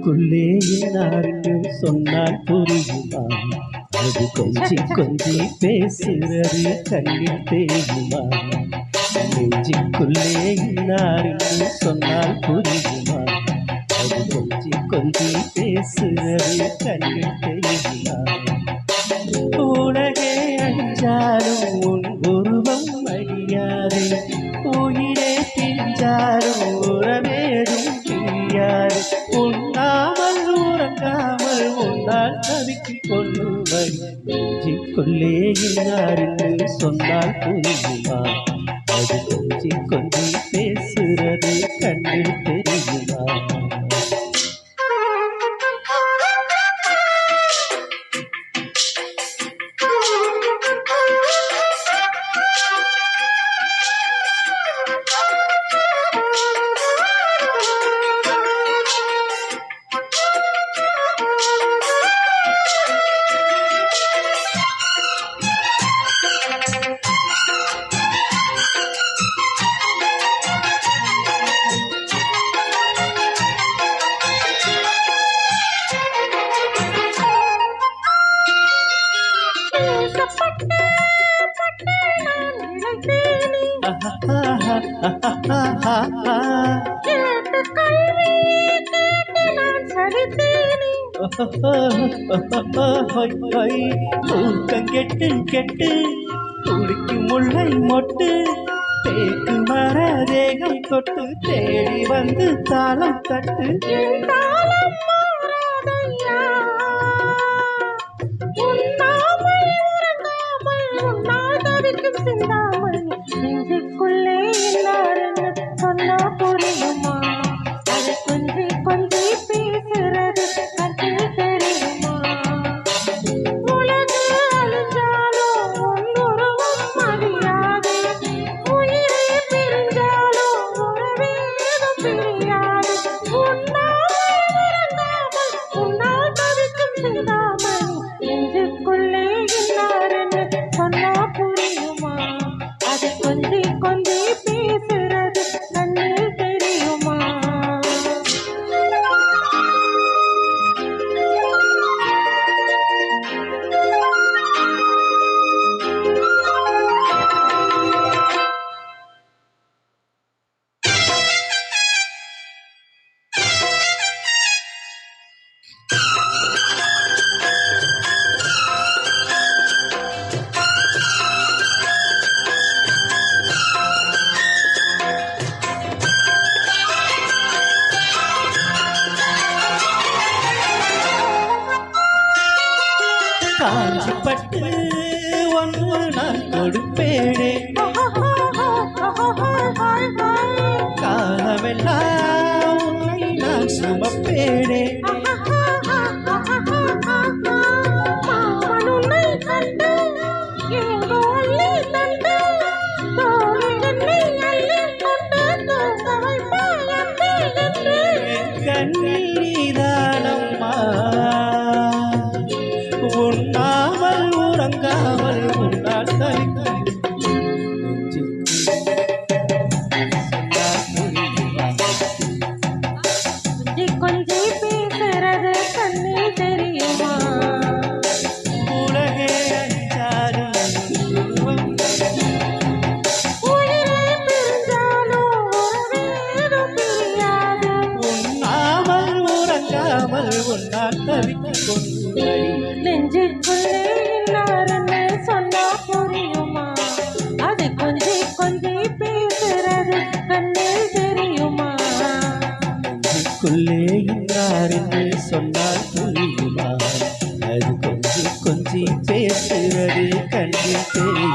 நெஞ்சுக்குள்ளே யாருக்கு சொன்னால் புரியுமா? அது கொஞ்சி கொஞ்சி பேசுறது கண்ணில் தெரியுமா? நெஞ்சுக்குள்ளே யாருக்கு சொன்னால் புரியுமா? அது கொஞ்சி கொஞ்சி பேசுறது கண்ணில் தெரியுமா? உலகே அஞ்சாலும் உன் உருவம் அழியாது, உயிரே பிரிஞ்சாலும் உறவேதும் பிரியாது. உண்ணாமல் உறங்காமல் உன்னால் தவிக்கிக் கொள்ளுமை. நெஞ்சுக்குள்ளே யாருக்கு சொன்னால் புரியுமா? அது கொஞ்சி கொஞ்சி பேசுறது கண்ணில் தெரியுமா? தூக்கம் கெட்டு கெட்டு துடிக்கும் முல்லை மொட்டு, தேக்கு மர தேகம் தொட்டு தேடி வந்து தாளம் தட்டு. நெஞ்சுக்குள்ளே எல்லாருன்னு சொன்னா புரியுமா? அது கொஞ்சி கொஞ்சி பேசுறது கண்ணில் தெரியுமா? உலகு அழிஞ்சாலும் உன் உருவம் அழியாது, உயிரே பிரிஞ்சாலும் உறவேதும் பிரியாது. உண்ணாமல் உறங்காமல் உன்னால் தவிக்கும் சிந்தாமணி, நெஞ்சுக்குள்ளே எல்லாருன்னு சொன்னா புரியுமா? அது கொஞ்சி கொஞ்சி பேசுறது கண்ணில் தெரியுமா? காஞ்சி பட்டு ஒன்று நான் கொடுப்பேனே, காலமெல்லாம் உன்னை நான் சுமப்பேனே. கண்ணில் நீதானம்மா, உண்ணாமல் உறங்காமல் உன்னால் தவிக்கும். கொஞ்சி பேசுறது கண்ணில் தெரியுமா? உலகே அஞ்சாலும் உயிரே பிரிஞ்சாலும் உறவேதும் பிரியாது. உண்ணாமல் உறங்காமல் உன்னால் தவிக்கும் கொள்ளுமை. நெஞ்சுக்குள்ளே எல்லாருன்னு சொன்னா புரியுமா? அது கொஞ்சி கொஞ்சி பேசுறது கண்ணில் தெரியுமா? நெஞ்சுக்குள்ளே யாருக்கு சொன்னால் புரியுமா? அது கொஞ்சி கொஞ்சி பேசுறது கண்ணில் தெரியுமா?